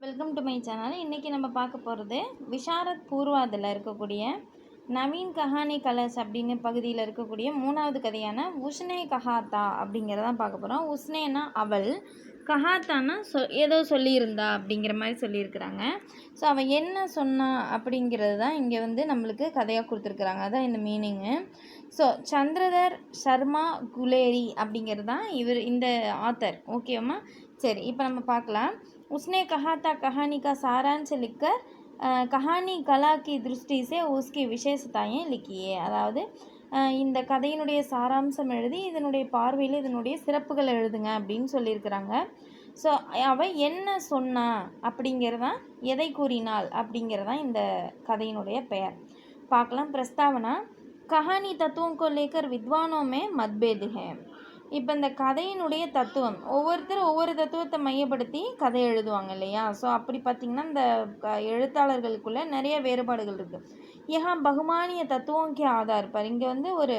Welcome to my channel. இன்றைக்கி நம்ம பார்க்க போகிறது விஷாரத் பூர்வாதில் இருக்கக்கூடிய நவீன் கஹானி கலர்ஸ் அப்படின்னு பகுதியில் இருக்கக்கூடிய 3வது கதையான உஷ்னே கஹாத்தா அப்படிங்கிறதான் பார்க்க போகிறோம். உஷ்னேனா அவள், கஹாத்தானா ஏதோ சொல்லியிருந்தா அப்படிங்கிற மாதிரி சொல்லியிருக்கிறாங்க. ஸோ அவள் என்ன சொன்னா அப்படிங்கிறது தான் இங்கே நம்மளுக்கு கதையாக கொடுத்துருக்குறாங்க. அதான் இந்த மீனிங்கு. ஸோ சந்திரதர் சர்மா குலேரி அப்படிங்கிறது தான் இந்த ஆத்தர். ஓகேவா? சரி, இப்போ நம்ம பார்க்கலாம். उसने कहा था कहानी का सारांश लिखकर कहानी कला की दृष्टि से उसकी विशेषताएं लिखिए. அதாவது இந்த கதையினுடைய சாராம்சம் எழுதி இதனுடைய பார்வையில் இதனுடைய சிறப்புகள் எழுதுங்க அப்படின்னு சொல்லியிருக்கிறாங்க. ஸோ அவள் என்ன சொன்னா அப்படிங்கிறதான், எதை கூறினாள் அப்படிங்கிறதான் இந்த கதையினுடைய பெயர். பார்க்கலாம். பிரஸ்தாவனா கஹானி தத்துவம் को लेकर विद्वानों में मतभेद है. இப்போ இந்த கதையினுடைய தத்துவம், ஒவ்வொருத்தரும் ஒவ்வொரு தத்துவத்தை மையப்படுத்தி கதை எழுதுவாங்க இல்லையா? ஸோ அப்படி பார்த்திங்கன்னா இந்த எழுத்தாளர்களுக்குள்ளே நிறைய வேறுபாடுகள் இருக்குது. ஏன் பகுமானிய தத்துவம் கே ஆதார் பர், இங்கே ஒரு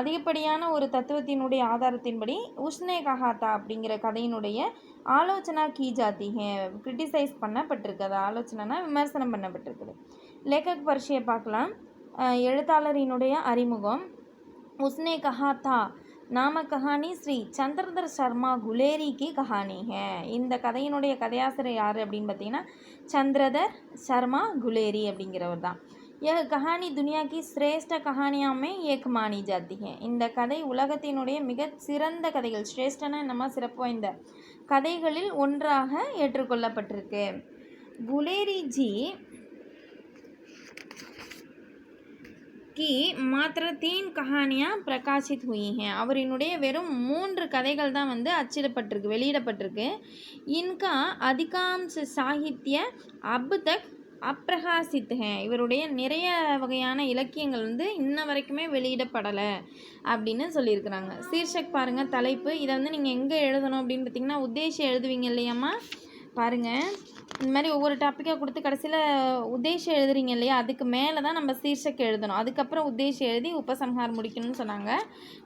அதிகப்படியான ஒரு தத்துவத்தினுடைய ஆதாரத்தின்படி உஷ்னே கஹாத்தா அப்படிங்கிற கதையினுடைய ஆலோசனா கீ ஜாதி கிரிட்டிசைஸ் பண்ணப்பட்டிருக்கு. அது ஆலோசனைனா விமர்சனம் பண்ணப்பட்டிருக்குது. லேखक பரிசையை பார்க்கலாம். எழுத்தாளரினுடைய அறிமுகம். உஷ்னே கஹாத்தா நாம கஹானி ஸ்ரீ சந்திரதர் சர்மா குலேரி கி கஹானி ஹே. இந்த கதையினுடைய கதையாசிரியர் யார் அப்படின்னு பார்த்தீங்கன்னா சந்திரதர் சர்மா குலேரி அப்படிங்கிறவர் தான். கஹானி துனியா கி சிரேஷ்ட கஹானியாமே ஏக் மானி ஜாத்தி ஹே. இந்த கதை உலகத்தினுடைய மிக சிறந்த கதைகள், சிரேஷ்டனா நம்ம சிறப்பு வாய்ந்த கதைகளில் ஒன்றாக ஏற்றுக்கொள்ளப்பட்டிருக்கு. குலேரி ஜி की मात्र 3 कहानियाँ प्रकाशित हुई हैं. அவரினுடைய வெறும் 3 கதைகள் தான் அச்சிடப்பட்டிருக்கு, வெளியிடப்பட்டிருக்கு. இன்கா அதிகாம்ச சாகித்ய அப் தக் அப்பிரகாசித் ஹே. இவருடைய நிறைய வகையான இலக்கியங்கள் இன்ன வரைக்குமே வெளியிடப்படலை அப்படின்னு சொல்லியிருக்கிறாங்க. சீர்ஷக் பாருங்கள், தலைப்பு. இதை நீங்கள் எங்கே எழுதணும் அப்படின்னு பார்த்தீங்கன்னா உத்தேசம் எழுதுவீங்க இல்லையாம்மா? பாருங்கள், இந்த மாதிரி ஒவ்வொரு டாப்பிக்காக கொடுத்து கடைசியில் உத்தேசம் எழுதுறீங்க இல்லையா? அதுக்கு மேலே தான் நம்ம சீர்ஷக் எழுதணும். அதுக்கப்புறம் உத்தேசம் எழுதி உபசம்ஹார் முடிக்கணும்னு சொன்னாங்க.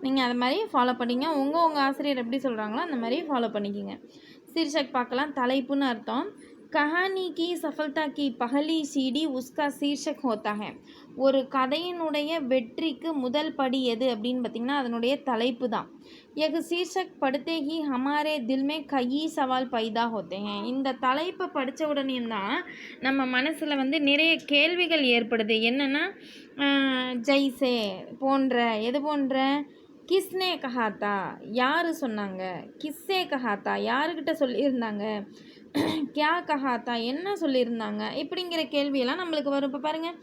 நீங்கள் அது மாதிரி ஃபாலோ பண்ணிங்க. உங்கள் ஆசிரியர் எப்படி சொல்கிறாங்களோ அந்த மாதிரி ஃபாலோ பண்ணிக்கிங்க. சீர்ஷக் பார்க்கலாம். தலைப்புன்னு அர்த்தம். கஹானி கி சஃபல்தா கி பஹலி சீடி உஸ்கா சீர்ஷக் ஹோத்தா ஹே. ஒரு கதையினுடைய வெற்றிக்கு முதல் படி எது அப்படின்னு பார்த்திங்கன்னா அதனுடைய தலைப்பு தான். எக் சீர்ஷக் படுத்தே ஹி ஹமாரே தில் மே கயி சவால் பைதா ஹோத்தே ஹே. இந்த தலைப்பை படித்த உடனே தான் நம்ம மனசில் நிறைய கேள்விகள் ஏற்படுது. என்னென்னா ஜெய்சே போன்ற, எது போன்ற, கிஸ்னே கஹாத்தா யார் சொன்னாங்க, கிஸ்ஸே கஹாத்தா யாருக்கிட்ட சொல்லியிருந்தாங்க, கியா கஹாத்தா என்ன சொல்லியிருந்தாங்க, இப்படிங்கிற கேள்வியெல்லாம் நம்மளுக்கு வரும். இப்போ பாருங்கள்,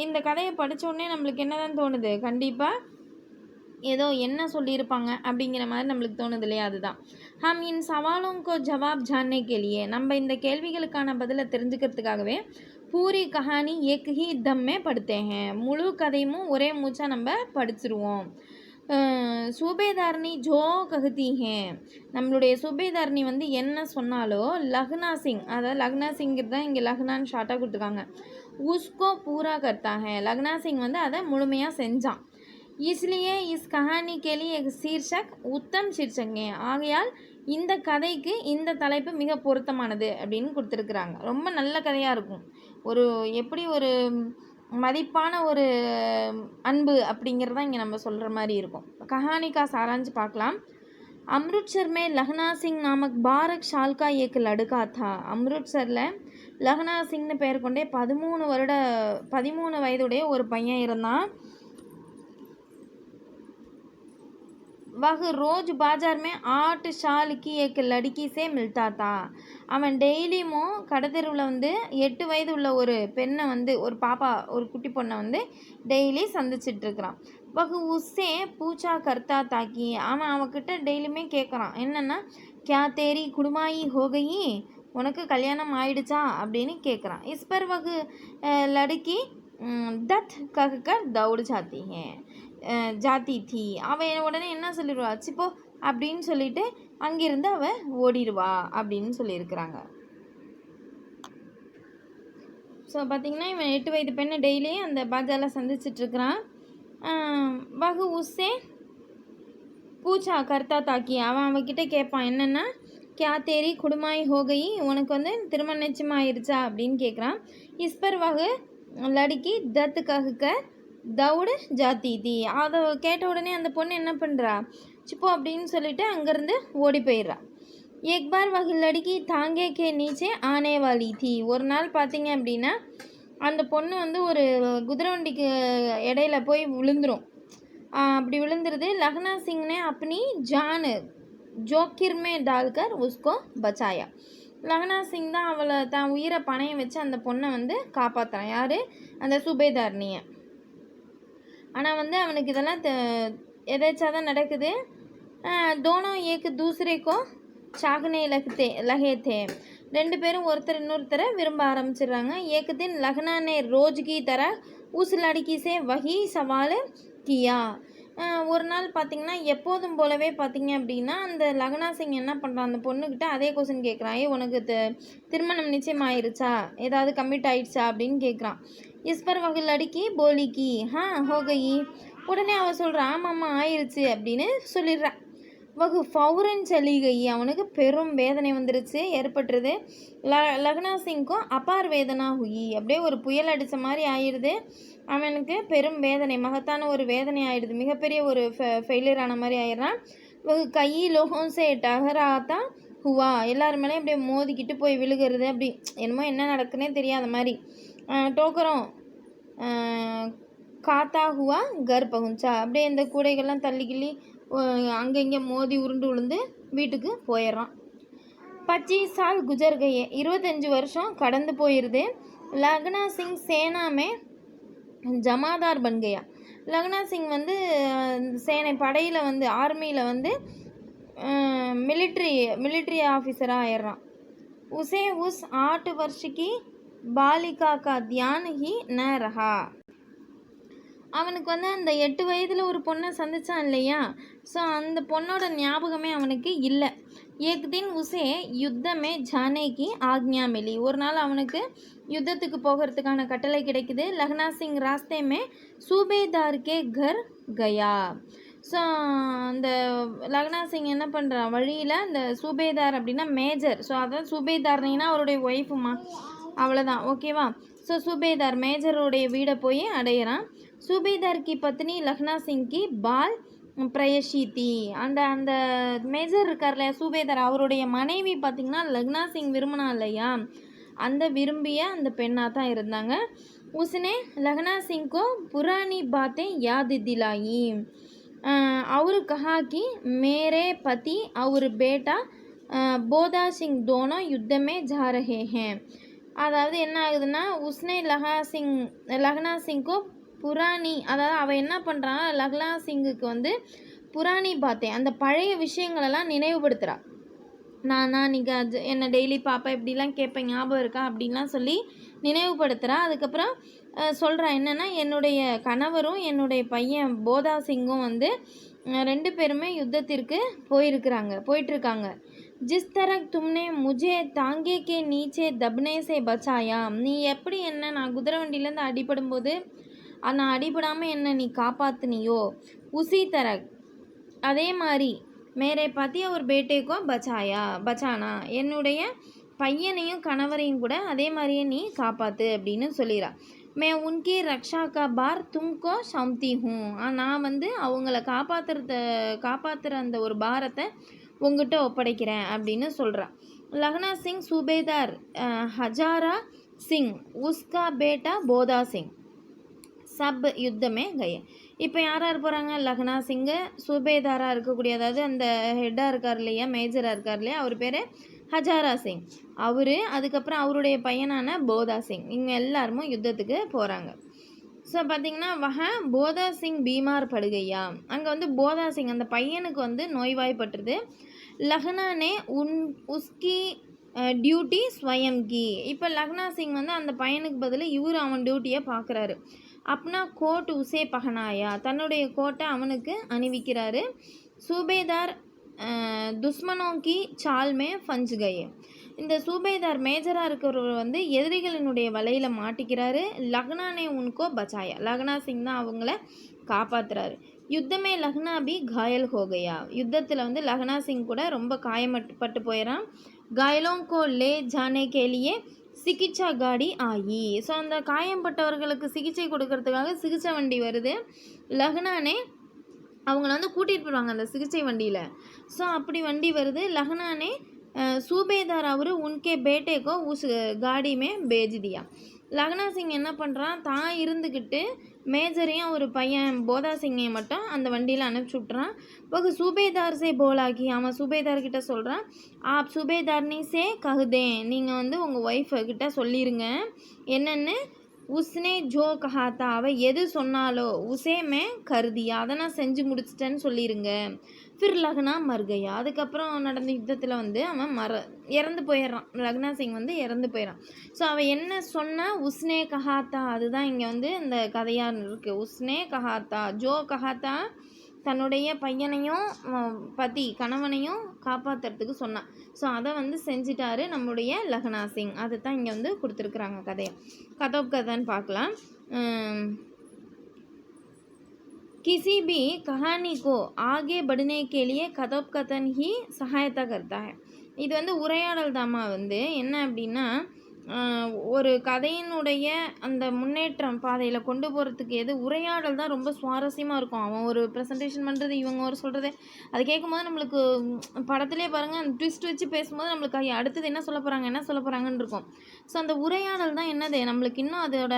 இந்த கதையை படித்த உடனே நம்மளுக்கு என்ன தான் தோணுது? கண்டிப்பாக ஏதோ என்ன சொல்லியிருப்பாங்க அப்படிங்கிற மாதிரி நம்மளுக்கு தோணுது இல்லையா? அதுதான் ஹம் இன் சவாலுங்கோ ஜவாப் ஜானே கேலியே, நம்ம இந்த கேள்விகளுக்கான பதிலை தெரிஞ்சுக்கிறதுக்காகவே பூரி கஹானி ஏக் ஹி தம்மே படுத்தேங்க, முழு கதையும் ஒரே மூச்சாக நம்ம படிச்சிருவோம். சூபேதார்னி ஜோ கஹதி ஹே, நம்மளுடைய சூபேதார்னி என்ன சொன்னாலோ லக்னா சிங், அதாவது லக்னா சிங் தான் இங்கே லக்னான்னு ஷார்ட்டாக கொடுத்துருக்காங்க, உஸ்கோ பூரா கர்த்தா ஹே. லக்னா சிங் அதை முழுமையாக செஞ்சான். इसलिए इस कहानी के लिए एक शीर्षक उत्तम शीर्षक है. ஆகையால் இந்த கதைக்கு இந்த தலைப்பு மிக பொருத்தமானது அப்படின்னு கொடுத்துருக்குறாங்க. ரொம்ப நல்ல கதையாக இருக்கும். ஒரு எப்படி ஒரு மதிப்பான ஒரு அன்பு அப்படிங்கிறத இங்கே நம்ம சொல்கிற மாதிரி இருக்கும். கஹானிக்கா சாராஞ்சு பார்க்கலாம். अमृतसर में लखना सिंह नामक 12 साल का एक लड़का था. அம்ருத்சரில் லக்னா சிங்னு பெயர் கொண்டே 13 வயதுடைய ஒரு பையன் இருந்தான். वह रोज बाजार में 8 साल की एक लड़की से मिलता था. அவன் டெய்லியும் கடைத்தெருவில் 8 வயது உள்ள ஒரு பெண்ணை ஒரு பாப்பா, ஒரு குட்டி பொண்ணை டெய்லி சந்திச்சிட்ருக்கிறான். வகு உஸ்ஸே பூச்சா கர்த்தா தாக்கி, அவன் அவகிட்ட டெய்லியுமே கேட்குறான். என்னென்னா, கியா தேரி குடுமாயி ஹோகயி, உனக்கு கல்யாணம் ஆயிடுச்சா அப்படின்னு கேட்குறான். இஸ்பர் வகு லடுக்கி தத் கஹ்கர் தௌடு ஜாத்தி ஹே ஜாத்தி தீ. அவன் உடனே என்ன சொல்லிடுவா, சிப்போ அப்படின்னு சொல்லிட்டு அங்கிருந்து அவள் ஓடிடுவா அப்படின்னு சொல்லியிருக்கிறாங்க. ஸோ பார்த்திங்கன்னா இவன் 8 வயது பெண்ணை டெய்லியும் அந்த பாஜாவில் சந்திச்சிட்ருக்கிறான். வகு உஸ்ஸே பூச்சா கர்த்தா தாக்கி, அவன் அவன்கிட்ட கேட்பான். என்னென்னா, क्या तेरी குடுமாய் हो गई, உனக்கு வந்து திருமண நிச்சயம் ஆயிருச்சா அப்படின்னு கேட்குறான். இஸ் பர் வஹ் லடுக்கி தத் கஹ்கர் தௌடு ஜாத்தி தி. அதை கேட்ட உடனே அந்த பொண்ணு என்ன பண்ணுறா, சிப்போ அப்படின்னு சொல்லிட்டு அங்கேருந்து ஓடி போயிடுறா. एक बार वह लड़की तांगे के नीचे आने वाली थी. ஒரு நாள் பார்த்தீங்க அப்படின்னா அந்த பொண்ணு வந்து ஒரு குதிரை வண்டிக்கு இடையில போய் விழுந்துடும். அப்படி விழுந்துருது. லக்னா சிங்னே अपनी जान जोखिर में डालकर उसको बचाया. லக்னா சிங் தான் அவளை தான் உயிரை பணையம் வச்சு அந்த பொண்ணை வந்து காப்பாற்றுறான். யார், அந்த சுபேதார்னியை. ஆனால் வந்து அவனுக்கு இதெல்லாம் எதாச்சும் தான் நடக்குது. தோனோ ஏக்கு தூசரேக்கோ சாகனே லகே ரெண்டு பேரும் ஒருத்தர் இன்னொருத்தரை விரும்ப ஆரம்பிச்சிடுறாங்க. ஏக் தின் லக்னானே ரோஜ்கி தர உஸ் லடுக்கி சே வஹி சவால் கியா. ஒரு நாள் பார்த்திங்கன்னா எப்போதும் போலவே பார்த்திங்க அப்படின்னா அந்த லக்னா சிங் என்ன பண்ணுறான், அந்த பொண்ணுக்கிட்ட அதே கொஸ்டின் கேட்குறான். உனக்கு திருமணம் நிச்சயம் ஆயிடுச்சா, ஏதாவது கமிட் ஆயிடுச்சா அப்படின்னு கேட்குறான். இஸ் பர் வஹ் லடுக்கி போலிக்கி ஹோ கயி. உடனே அவள் சொல்கிறான், ஆமாம்மா ஆயிடுச்சு அப்படின்னு சொல்லிடுறான். வகு ஃபவுரன் சலிகை. அவனுக்கு பெரும் வேதனை வந்துருச்சு, ஏற்பட்டுருது. லக்னா சிங்க்கும் அபார் வேதனா ஹுயி. அப்படியே ஒரு புயல் அடித்த மாதிரி ஆயிடுது. அவனுக்கு பெரும் வேதனை, மகத்தான ஒரு வேதனை ஆயிடுது. மிகப்பெரிய ஒரு ஃபெயிலியர் ஆன மாதிரி ஆயிடுறான். வகு கை லோகம் சே டகராத்தா ஹுவா. எல்லார் மேலேயும் அப்படியே மோதிக்கிட்டு போய் விழுகிறது. அப்படி என்னமோ என்ன நடக்குன்னே தெரியாத மாதிரி. டோக்கரும் காத்தா ஹுவா கர் பகுஞ்சா. அப்படியே இந்த கூடைகள்லாம் தள்ளிக்கிள்ளி அங்கங்கே மோதி உருண்டு விழுந்து வீட்டுக்கு போயிடுறான். 25 साल குஜர் கயே. 25 வருஷம் கடந்து போயிடுது. லக்னா சிங் சேனாமே ஜமாதார் பன் கயா. லக்னா சிங் வந்து சேனை படையில் வந்து ஆர்மியில் வந்து மிலிட்ரி ஆஃபீஸராக ஆயிடுறான். உசே உஸ் 8 वर्ष की बालिका का ध्यान ही न रहा. அவனுக்கு வந்து அந்த 8 வயதில் ஒரு பொண்ணை சந்தித்தான் இல்லையா, ஸோ அந்த பொண்ணோட ஞாபகமே அவனுக்கு இல்லை. ஏக் தின் உசே யுத்தமே ஜானேக்கு ஆக்ஞா மிலி. ஒரு நாள் அவனுக்கு யுத்தத்துக்கு போகிறதுக்கான கட்டளை கிடைக்குது. லக்னா சிங் ராஸ்தேமே சூபேதார்கே கர் கயா. ஸோ அந்த லக்னா சிங் என்ன பண்ணுறான், வழியில் அந்த சூபேதார் அப்படின்னா மேஜர், ஸோ அதான் சூபேதார்னா அவருடைய ஒய்ஃபுமா, அவ்வளோதான், ஓகேவா. ஸோ சூபேதார் மேஜருடைய வீடை போய் அடையிறான். सूबेदार की पत्नी लखना सिंह की बाल பிரயஷிதி. அந்த மேஜர் இருக்கார் இல்லையா சூபேதார், அவருடைய மனைவி பார்த்திங்கன்னா லக்னா சிங் விரும்பினா இல்லையா, அந்த விரும்பிய அந்த பெண்ணாக தான் இருந்தாங்க. உஸ்னே லக்னா சிங்को पुरानी बातें याद दिलाई. और कहा कि मेरे पति और बेटा போதா சிங் दोनों युद्ध में जा रहे हैं. அதாவது என்ன ஆகுதுன்னா, உஸ்னே லக்னா சிங்को புராணி, அதாவது அவள் என்ன பண்ணுறான்னா லக்னா சிங்குக்கு வந்து புராணி பார்த்தேன், அந்த பழைய விஷயங்களெல்லாம் நினைவுபடுத்துகிறா. நான் நீங்கள் என்னை டெய்லி பார்ப்பேன், இப்படிலாம் கேட்பேன், ஞாபகம் இருக்கா அப்படின்லாம் சொல்லி நினைவுபடுத்துகிறா. அதுக்கப்புறம் சொல்கிறா என்னென்னா, என்னுடைய கணவரும் என்னுடைய பையன் போதா சிங்கும் வந்து 2 பேருமே யுத்தத்திற்கு போயிட்டுருக்காங்க. ஜிஸ் தரக் தும்னே முஜே தாங்கே கே நீச்சே தப்னே சே பச்சாயா. நீ எப்படி என்ன நான் குதிரை வண்டியிலேருந்து அடிபடும்போது நான் அடிபடாமல் என்ன நீ காப்பாற்றினியோ, உசி தரக் அதே மாதிரி மேரே பத்தி ஒரு பேட்டேக்கோ பச்சானா, என்னுடைய பையனையும் கணவரையும் கூட அதே மாதிரியே நீ காப்பாற்று அப்படின்னு சொல்லிடுறா. மே உன்கி ரக்ஷா கா பார் தும்கோ சம்தி ஹூம். நான் வந்து அவங்கள காப்பாற்றுற அந்த ஒரு பாரத்தை உங்ககிட்ட ஒப்படைக்கிறேன் அப்படின்னு சொல்கிறான். லக்னா சிங் சூபேதார் ஹஜாரா சிங் உஸ்கா பேட்டா போதா சிங் சப் யுத்தமே கய. இப்போ யார் போகிறாங்க, லக்னா சிங்கு, சூபேதாராக இருக்கக்கூடிய, அதாவது அந்த ஹெட்டாக இருக்கார் இல்லையா, மேஜராக இருக்கார் இல்லையா, அவர் பேர் ஹஜாரா சிங், அவர், அதுக்கப்புறம் அவருடைய பையனான போதா சிங், இவங்க எல்லாருமே யுத்தத்துக்கு போகிறாங்க. ஸோ பார்த்திங்கன்னா போதா சிங் பீமார் படுகையா, அங்கே வந்து போதா சிங் அந்த பையனுக்கு வந்து நோய்வாய்ப்பட்டுருது. லக்னானே உஸ்கி டியூட்டி ஸ்வயம் கி. இப்போ லக்னா சிங் வந்து அந்த பையனுக்கு பதில் இவர் அவன் டியூட்டியை பார்க்குறாரு. அப்னா கோட் உசே பகனாயா, தன்னுடைய கோட்டை அவனுக்கு அணிவிக்கிறாரு. சூபேதார் துஸ்மனோங்கி சால்மே ஃபஞ்ச் கயே. இந்த சூபேதார் மேஜராக இருக்கிறவர் வந்து எதிரிகளினுடைய வலையில் மாட்டிக்கிறாரு. லக்னானே உன்கோ பச்சாயா, லக்னா சிங் தான் அவங்கள காப்பாற்றுறாரு. युद्ध में लखना भी घायल हो गया युद्धத்தில் வந்து லக்னா சிங் கூட ரொம்ப காயப்பட்டு போயிடறான் घायलों को ले जाने के लिए சிகிச்சா காடி ஆயி ஸோ அந்த காயம்பட்டவர்களுக்கு சிகிச்சை கொடுக்கறதுக்காக சிகிச்சை வண்டி வருது லக்னானே அவங்கள வந்து கூட்டிகிட்டு போயிடுவாங்க அந்த சிகிச்சை வண்டியில் ஸோ அப்படி வண்டி வருது லக்னானே सूबेदार அவர் उनके बेटे को उस गाड़ी में भेज दिया லக்னா சிங் என்ன பண்ணுறான் தான் இருந்துக்கிட்டு மேஜரையும் ஒரு பையன் போதா சிங்கையும் மட்டும் அந்த வண்டியில் அனுப்பிச்சி விட்றான் போக சூபேதார் சே போலாக்கி அவன் சூபேதார்கிட்ட சொல்கிறான் ஆப் சூபேதார்னி சே ககுதேன் நீங்கள் வந்து உங்கள் ஒய்ஃபுக்கிட்ட சொல்லிடுங்க என்னென்னு உஸ்னே ஜோ கஹாத்தா அவள் எது சொன்னாலோ உசே மே கருதியா அதை நான் செஞ்சு முடிச்சிட்டேன்னு சொல்லிடுங்க ஃபிர் லக்னா மர்கையா அதுக்கப்புறம் நடந்த யுத்தத்தில் வந்து அவன் இறந்து போயிடுறான் லக்னா சிங் வந்து இறந்து போயிடறான் ஸோ அவள் என்ன சொன்னால் உஸ்னே கஹாத்தா அதுதான் இங்கே வந்து இந்த கதையாக இருக்குது உஸ்னே கஹாத்தா ஜோ கஹாத்தா தன்னுடைய பையனையும் கணவனையும் காப்பாற்றுறதுக்கு சொன்னான் ஸோ அதை வந்து செஞ்சிட்டாரு நம்முடைய லக்னா சிங் அதை தான் இங்கே வந்து கொடுத்துருக்குறாங்க கதையை கதோப்கதைன்னு பார்க்கலாம் किसी भी कहानी को आगे बढ़ने के लिए कथोपकथन ही सहायता करता है இது வந்து உரையாடல் தாமா வந்து என்ன அப்படின்னா ஒரு கதையினுடைய அந்த முன்னேற்றம் பாதையில் கொண்டு போகிறதுக்கு எது உரையாடல் தான் ரொம்ப சுவாரஸ்யமாக இருக்கும் அவன் ஒரு ப்ரெசன்டேஷன் பண்ணுறது இவங்க ஒரு சொல்கிறது அது கேட்கும்போது நம்மளுக்கு படத்துலேயே பாருங்கள் அந்த ட்விஸ்ட் வச்சு பேசும்போது நம்மளுக்கு அடுத்தது என்ன சொல்ல போகிறாங்கன்னு இருக்கும் ஸோ அந்த உரையாடல் தான் என்னது நம்மளுக்கு இன்னும் அதோட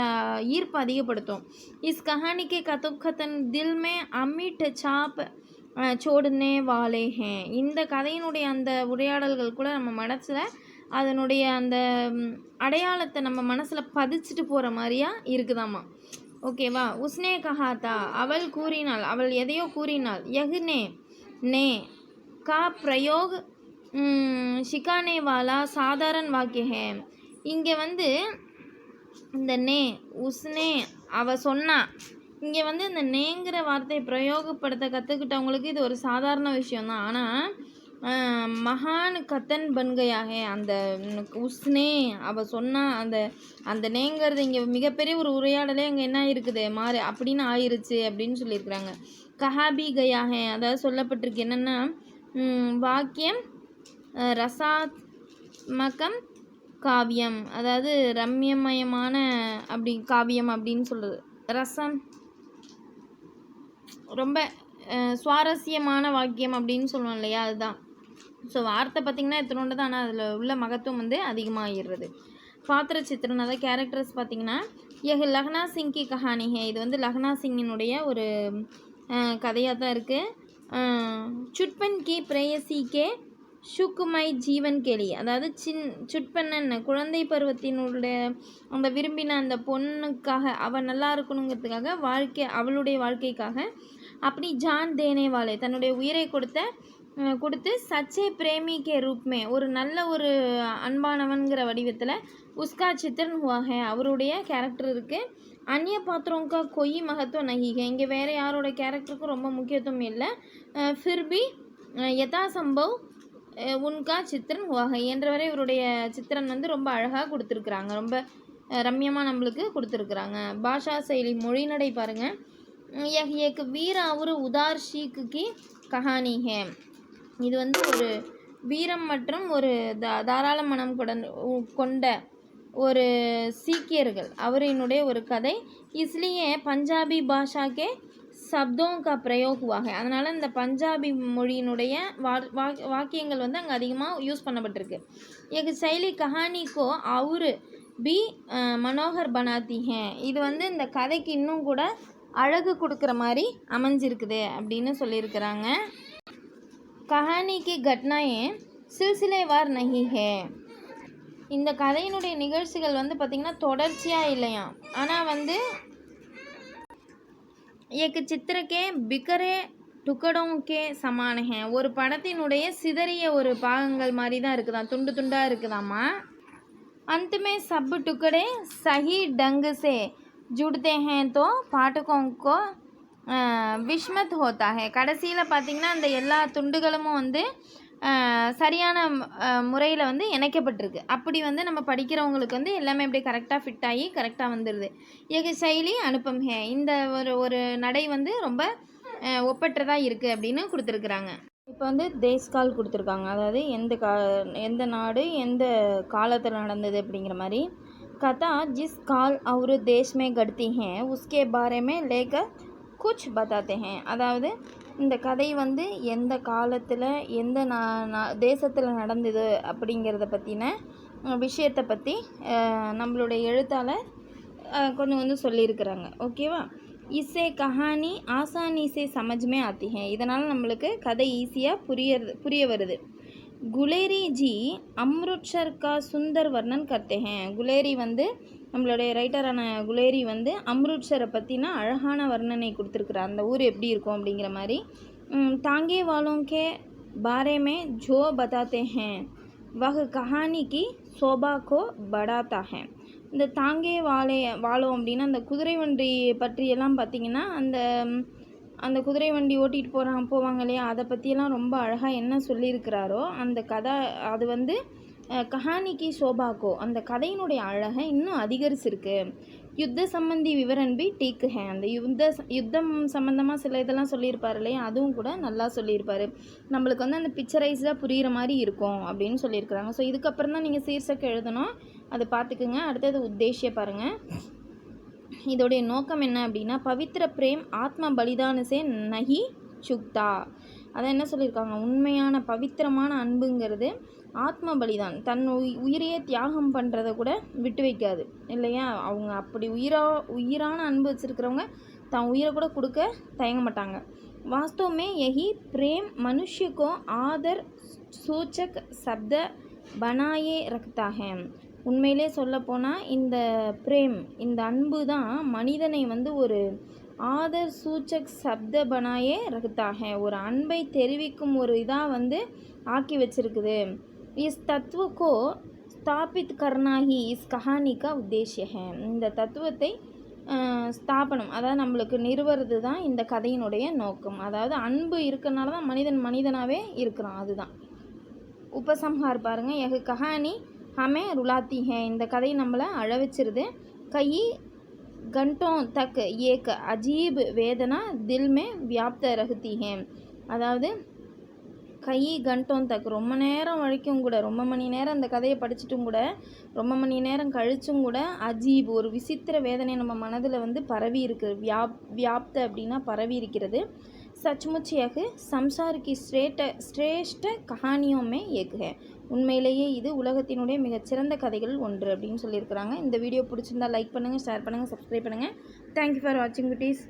ஈர்ப்பு அதிகப்படுத்தும் இஸ் கஹானிக்கே கதோப்கதன் தில் மே அமிட் சாப் சோடுனே வாலே ஹே இந்த கதையினுடைய அந்த உரையாடல்கள் கூட நம்ம மனசில் அதனுடைய அந்த அடையாளத்தை நம்ம மனசில் பதிச்சுட்டு போகிற மாதிரியா இருக்குதாம்மா ஓகேவா உஸ்னே கஹாத்தா அவள் கூறினாள் அவள் எதையோ கூறினாள் யஹ்னே நே கா பிரயோக் ஷிகானே வாலா சாதாரண வாக்கிய ஹே இங்கே வந்து இந்த நே உஸ்னே அவள் சொன்னா இங்கே வந்து இந்த நேங்கிற வார்த்தையை பிரயோகப்படுத்த கற்றுக்கிட்டவங்களுக்கு இது ஒரு சாதாரண விஷயந்தான் ஆனால் மகான் கத்தன் பன்கையாக அந்த உஸ்னே அவள் சொன்னால் அந்த நேங்கிறது இங்கே மிகப்பெரிய ஒரு உரையாடலே அங்கே என்ன இருக்குது அப்படின்னு ஆயிடுச்சு அப்படின்னு சொல்லியிருக்கிறாங்க கஹாபி கயாக அதாவது சொல்லப்பட்டிருக்கு என்னென்னா வாக்கியம் ரசாத்மகம் காவியம் அதாவது ரம்யமயமான காவியம் அப்படின்னு சொல்கிறது ரசம் ரொம்ப சுவாரஸ்யமான வாக்கியம் அப்படின்னு சொல்லுவோம் இல்லையா அதுதான் ஸோ வார்த்தை பார்த்திங்கன்னா எத்தனோண்டு தான் ஆனால் அதில் உள்ள மகத்துவம் வந்து அதிகமாகிடுறது பாத்திர சித்திரன் அதாவது கேரக்டர்ஸ் பார்த்திங்கன்னா லக்னா சிங் கி கஹானி ஹே இது வந்து லக்னா சிங்கினுடைய ஒரு கதையாக தான் இருக்குது சுட்பன் கி பிரேயசி கே சுக்குமை ஜீவன் கேலி அதாவது சுட்பண்ணன் குழந்தை பருவத்தினுடைய அந்த விரும்பின அந்த பொண்ணுக்காக அவள் நல்லா இருக்கணுங்கிறதுக்காக அவளுடைய வாழ்க்கைக்காக அப்படி ஜான் தேனேவாலே தன்னுடைய உயிரை கொடுத்து சச்சே பிரேமிக்கே ரூப்மே ஒரு நல்ல ஒரு அன்பானவன்கிற வடிவத்தில் உஸ்கா சித்திரன் ஹுவாக அவருடைய கேரக்டர் இருக்குது அந்நிய பாத்திரங்கா கொய் மகத்துவம் நகிக இங்கே வேறு யாரோட கேரக்டருக்கும் ரொம்ப முக்கியத்துவம் இல்லை ஃபிர்பி யதா சம்பவ் உன்கா சித்திரன் ஹுவாக என்றவரை இவருடைய சித்திரன் வந்து ரொம்ப அழகாக கொடுத்துருக்குறாங்க ரொம்ப ரம்யமாக நம்மளுக்கு கொடுத்துருக்குறாங்க பாஷா செயலி மொழிநடை பாருங்கள் एक वीर और उदार शीख की कहानी है இது வந்து ஒரு வீரம் மற்றும் ஒரு தாராள மனம் கொண்ட ஒரு சீக்கியர்கள் அவரினுடைய ஒரு கதை इसलिए பஞ்சாபி பாஷாக்கே சப்தோं का प्रयोग हुआ है அதனால் இந்த பஞ்சாபி மொழியினுடைய வாக்கியங்கள் வந்து அங்கே அதிகமாக யூஸ் பண்ணப்பட்டிருக்கு एक शैली कहानी को और भी मनोहर बनाती है இது வந்து இந்த கதைக்கு இன்னும் கூட அழகு கொடுக்குற மாதிரி அமைஞ்சிருக்குது அப்படின்னு சொல்லியிருக்கிறாங்க கஹானிக்கு கட்னாயே சில்சிலேவார் நஹி ஹே இந்த கதையினுடைய நிகழ்ச்சிகள் வந்து பார்த்திங்கன்னா தொடர்ச்சியாக இல்லையா ஆனால் வந்து ஏக்கு சித்திரக்கே பிகரே டுக்கடோங்கே சமான ஹே ஒரு படத்தினுடைய சிதறிய ஒரு பாகங்கள் மாதிரி தான் இருக்குதாம் துண்டு துண்டாக இருக்குதாம்மா அந்தமே சப்பு டுக்கடே சஹி டங்கு சே जुड़ते हैं तो पाठकों को विस्मत होता है கடைசியில் பார்த்திங்கன்னா அந்த எல்லா துண்டுகளும் வந்து சரியான முறையில் வந்து இணைக்கப்பட்டிருக்கு அப்படி வந்து நம்ம படிக்கிறவங்களுக்கு வந்து எல்லாமே அப்படியே கரெக்டாக ஃபிட் ஆகி கரெக்டாக வந்துடுது ஏக செயலி அனுப்பம் ஹே இந்த ஒரு நடை வந்து ரொம்ப ஒப்பற்றதாக இருக்குது அப்படின்னு கொடுத்துருக்குறாங்க. இப்போ வந்து தேஸ்கால் கொடுத்துருக்காங்க, அதாவது எந்த நாடு எந்த காலத்தில் நடந்தது அப்படிங்கிற மாதிரி. கதா ஜிஸ் கால் और देश में घटती हैं उसके बारे में लेकर कुछ बताते हैं. அதாவது இந்த கதை வந்து எந்த காலத்தில் எந்த தேசத்தில் நடந்தது அப்படிங்கிறத பற்றின விஷயத்தை பற்றி நம்மளுடைய எழுத்தாளர் கொஞ்சம் சொல்லியிருக்கிறாங்க. ஓகேவா? இஸ்ஸே கஹானி ஆசானி சே சமஜ் மே ஆத்தி ஹே. இதனால் நம்மளுக்கு கதை ஈஸியாக புரிய வருது. குலேரி ஜி அம்ருத்சர் கா சுந்தர் வர்ணன் கர்த்தே ஹே. குலேரி வந்து நம்மளுடைய ரைட்டரான குலேரி வந்து அம்ருத்சரை பற்றினா அழகான வர்ணனை கொடுத்துருக்குறார், அந்த ஊர் எப்படி இருக்கும் அப்படிங்கிற மாதிரி. தாங்கே வாலோं के बारे में जो बताते हैं वह कहानी की शोभा को बढ़ाता है. இந்த தாங்கே வாழோம் அப்படின்னா அந்த குதிரை வண்டி பற்றியெல்லாம் பார்த்திங்கன்னா அந்த குதிரை வண்டி ஓட்டிகிட்டு போவாங்க இல்லையா, அதை பற்றியெல்லாம் ரொம்ப அழகாக என்ன சொல்லியிருக்கிறாரோ அந்த கதை, அது வந்து கஹானிக்கு சோபாக்கோ, அந்த கதையினுடைய அழகை இன்னும் அதிகரிச்சிருக்கு. யுத்த சம்பந்தி விவரன் பி டீக் ஹே. அந்த யுத்தம் சம்மந்தமாக சில இதெல்லாம் சொல்லியிருப்பார் இல்லையா, அதுவும் கூட நல்லா சொல்லியிருப்பார். நம்மளுக்கு வந்து அந்த பிக்சரைஸாக புரிகிற மாதிரி இருக்கும் அப்படின்னு சொல்லியிருக்கிறாங்க. ஸோ இதுக்கப்புறம் தான் நீங்கள் சீர்ஷக்கு எழுதணும், அதை பார்த்துக்குங்க. அடுத்தது உத்தேசிய பாருங்கள். இதோடைய நோக்கம் என்ன அப்படின்னா, பவித்ர பிரேம் ஆத்ம பலிதானசே நஹி சுக்தா. அதை என்ன சொல்லியிருக்காங்க, உண்மையான பவித்திரமான அன்புங்கிறது ஆத்ம பலிதான், தன் உயிரையே தியாகம் பண்ணுறதை கூட விட்டு வைக்காது இல்லையா. அவங்க அப்படி உயிரான அன்பு வச்சுருக்கிறவங்க தான் உயிரை கூட கொடுக்க தயங்க மாட்டாங்க. வாஸ்தவமே யஹி பிரேம் மனுஷ்யக்கோ ஆதர் சூச்சக் சப்த பனாயே ரக்தா ஹே. உண்மையிலே சொல்லப்போனால் இந்த பிரேம், இந்த அன்பு தான் மனிதனை வந்து ஒரு ஆதர் சூச்சக் சப்த பனாயே ரக்தா ஹே, ஒரு அன்பை தெரிவிக்கும் ஒரு இதாக வந்து ஆக்கி வச்சிருக்குது. Is தத்துவக்கோ ஸ்தாபித் Karnaugh he is Kahani கா உத்தேசிய ஹே. இந்த தத்துவத்தை ஸ்தாபனம், அதாவது நம்மளுக்கு நிறுவுறது தான் இந்த கதையினுடைய நோக்கம். அதாவது அன்பு இருக்கிறனால தான் மனிதனாகவே இருக்கிறான், அதுதான். உபசம்ஹார் பாருங்கள். எஹ் கஹானி ஹமே ருலாத்தி ஹே. இந்த கதை நம்மளை அழ வச்சிருது. கை घंटों तक एक अजीब वेदना दिल में व्याप्त रहती है. அதாவது கை கண்டோம் தக், ரொம்ப நேரம் வரைக்கும் கூட, ரொம்ப மணி நேரம் அந்த கதையை படிச்சுட்டும் கூட, ரொம்ப மணி நேரம் கழிச்சும் கூட, அஜீப் ஒரு விசித்திர வேதனை நம்ம மனதில் வந்து பரவி இருக்கு. வியாப்த அப்படின்னா பரவி இருக்கிறது. சச்முச் யஹ் சம்சார் கி ஸ்ரேஷ்ட கஹானியோமே ஏக் ஹே. உண்மையிலேயே இது உலகத்தினுடைய மிகச்சிறந்த கதைகள் ஒன்று அப்படின்னு சொல்லியிருக்கிறாங்க. இந்த வீடியோ பிடிச்சிருந்தால் லைக் பண்ணுங்கள், ஷேர் பண்ணுங்கள், சப்ஸ்கிரைப் பண்ணுங்கள். தேங்க்யூ ஃபார் வாட்சிங் குட்டீஸ்.